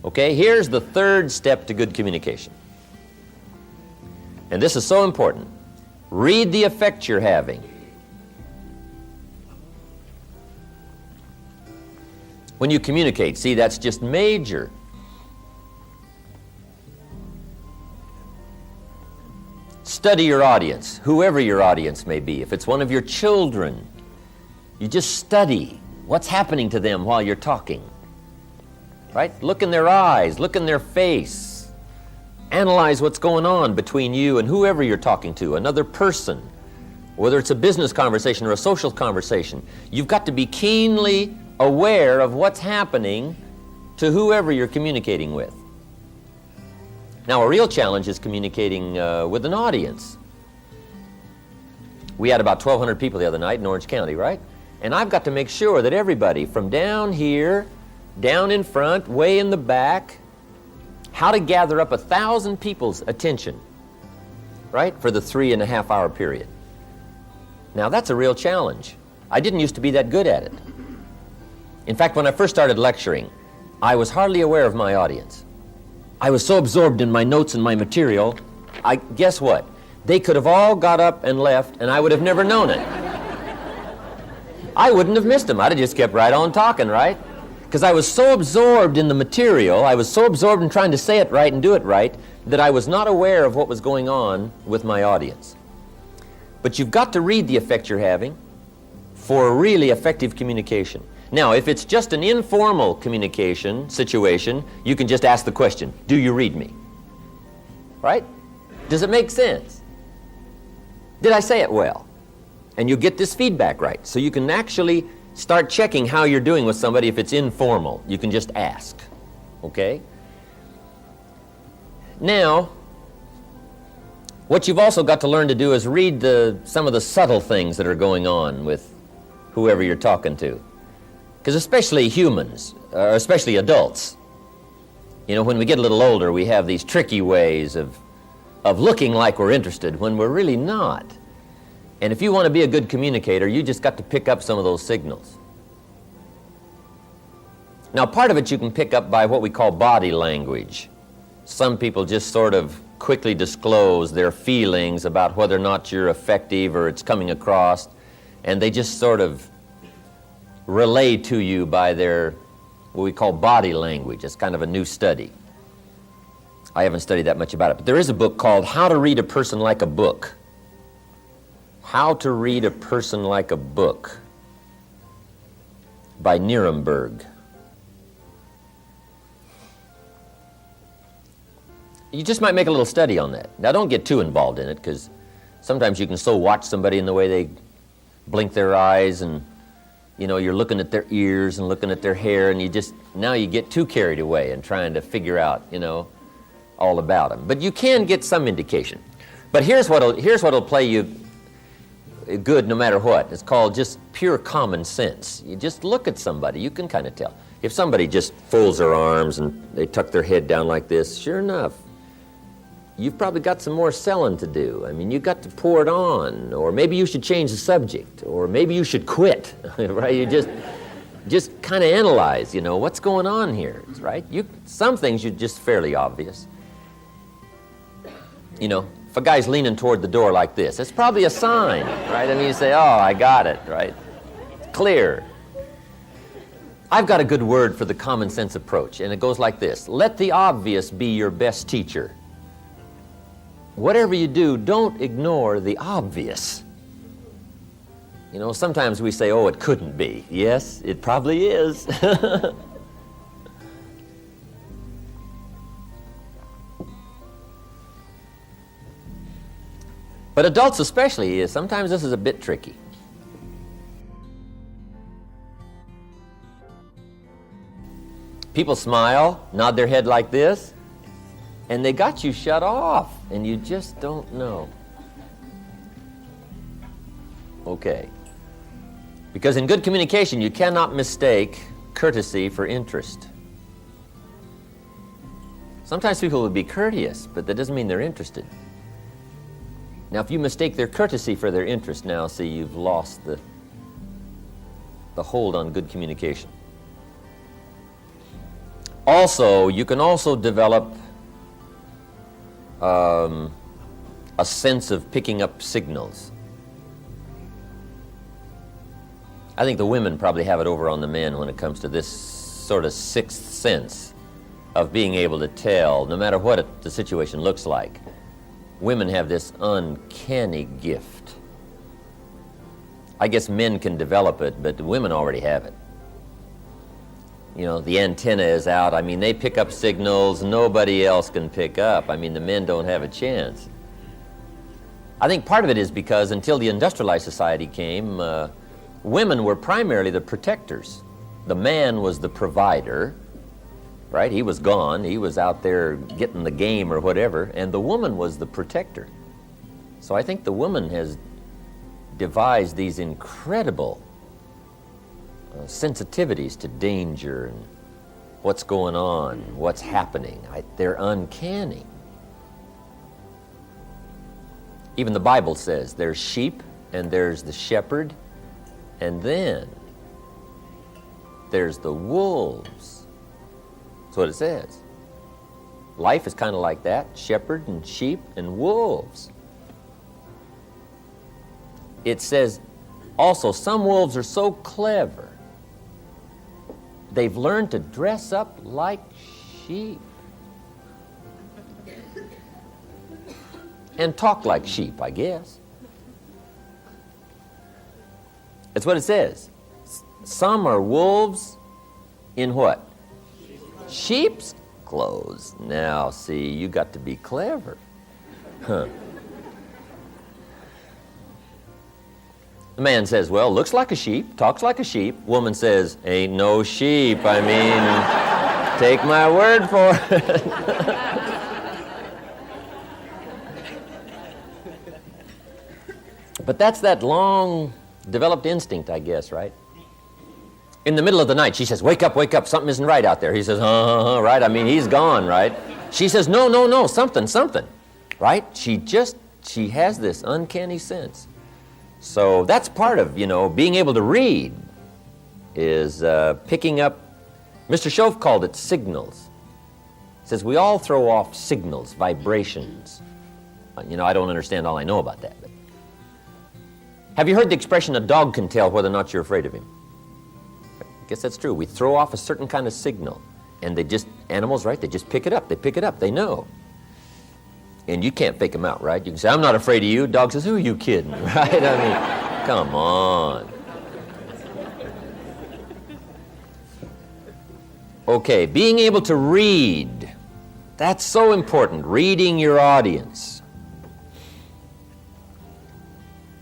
Okay, here's the third step to good communication. And this is so important. Read the effect you're having. When you communicate, see, that's just major. Study your audience, whoever your audience may be. If it's one of your children, you just study what's happening to them while you're talking. Right? Look in their eyes, look in their face. Analyze what's going on between you and whoever you're talking to, another person, whether it's a business conversation or a social conversation. You've got to be keenly aware of what's happening to whoever you're communicating with. Now, a real challenge is communicating with an audience. We had about 1,200 people the other night in Orange County, right? And I've got to make sure that everybody from down here, down in front, way in the back, how to gather up 1,000 people's attention, right, for the 3.5-hour period. Now, that's a real challenge. I didn't used to be that good at it. In fact, when I first started lecturing, I was hardly aware of my audience. I was so absorbed in my notes and my material, guess what? They could have all got up and left, and I would have never known it. I wouldn't have missed them. I'd have just kept right on talking, right? Because I was so absorbed in the material, I was so absorbed in trying to say it right and do it right, that I was not aware of what was going on with my audience. But you've got to read the effect you're having for a really effective communication. Now, if it's just an informal communication situation, you can just ask the question, do you read me? Right? Does it make sense? Did I say it well? And you get this feedback right. So you can actually start checking how you're doing with somebody if it's informal. You can just ask, okay? Now, what you've also got to learn to do is read some of the subtle things that are going on with whoever you're talking to. Because especially humans, or especially adults, you know, when we get a little older, we have these tricky ways of looking like we're interested when we're really not. And if you want to be a good communicator, you just got to pick up some of those signals. Now, part of it you can pick up by what we call body language. Some people just sort of quickly disclose their feelings about whether or not you're effective or it's coming across, and they just sort of relay to you by their, what we call body language. It's kind of a new study. I haven't studied that much about it, but there is a book called How to Read a Person Like a Book. How to Read a Person Like a Book by Nuremberg. You just might make a little study on that. Now, don't get too involved in it, because sometimes you can so watch somebody in the way they blink their eyes, and you know, you're looking at their ears and looking at their hair, and now you get too carried away and trying to figure out, you know, all about them. But you can get some indication. But here's what'll play you good no matter what. It's called just pure common sense. You just look at somebody, you can kind of tell. If somebody just folds their arms and they tuck their head down like this, sure enough, you've probably got some more selling to do. I mean, you've got to pour it on, or maybe you should change the subject, or maybe you should quit, right? You just kind of analyze, you know, what's going on here, right? Some things are just fairly obvious. You know, if a guy's leaning toward the door like this, it's probably a sign, right? I mean, you say, oh, I got it, right? Clear. I've got a good word for the common sense approach, and it goes like this. Let the obvious be your best teacher. Whatever you do, don't ignore the obvious. You know, sometimes we say, oh, it couldn't be. Yes, it probably is. But adults especially, sometimes this is a bit tricky. People smile, nod their head like this, and they got you shut off, and you just don't know. Okay. Because in good communication, you cannot mistake courtesy for interest. Sometimes people will be courteous, but that doesn't mean they're interested. Now, if you mistake their courtesy for their interest, now, see, you've lost the hold on good communication. Also, you can also develop a sense of picking up signals. I think the women probably have it over on the men when it comes to this sort of sixth sense of being able to tell, no matter what the situation looks like. Women have this uncanny gift. I guess men can develop it, but the women already have it. You know, the antenna is out. I mean, they pick up signals nobody else can pick up. I mean, the men don't have a chance. I think part of it is because until the industrialized society came, women were primarily the protectors. The man was the provider, right? He was gone. He was out there getting the game or whatever, and the woman was the protector. So I think the woman has devised these incredible sensitivities to danger and what's going on, what's happening. They're uncanny. Even the Bible says there's sheep and there's the shepherd, and then there's the wolves. That's what it says. Life is kind of like that, shepherd and sheep and wolves. It says also some wolves are so clever, they've learned to dress up like sheep and talk like sheep, I guess. That's what it says. Some are wolves in what? Sheep's clothes. Now, see, you got to be clever. Huh. The man says, well, looks like a sheep, talks like a sheep. Woman says, ain't no sheep. I mean, take my word for it. But that's that long developed instinct, I guess, right? In the middle of the night, she says, wake up, something isn't right out there. He says, right? I mean, he's gone, right? She says, no, something, right? She has this uncanny sense. So that's part of, being able to read is picking up, Mr. Schoaf called it signals. He says we all throw off signals, vibrations. I don't understand all I know about that. But have you heard the expression, a dog can tell whether or not you're afraid of him? I guess that's true. We throw off a certain kind of signal, and animals, right, they just pick it up, they know. And you can't fake them out, right? You can say, I'm not afraid of you. Dog says, who are you kidding, right? I mean, come on. Okay, being able to read. That's so important, reading your audience.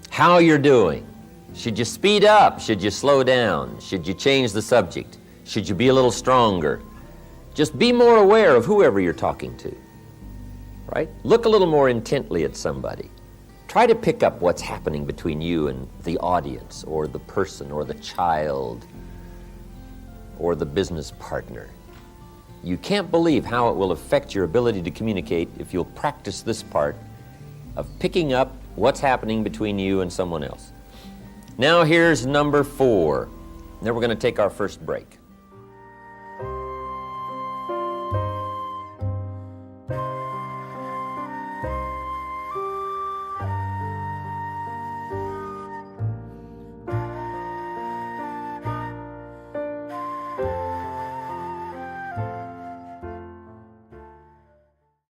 How you're doing. Should you speed up? Should you slow down? Should you change the subject? Should you be a little stronger? Just be more aware of whoever you're talking to. Right? Look a little more intently at somebody. Try to pick up what's happening between you and the audience or the person or the child or the business partner. You can't believe how it will affect your ability to communicate if you'll practice this part of picking up what's happening between you and someone else. Now here's number 4. Then we're going to take our first break.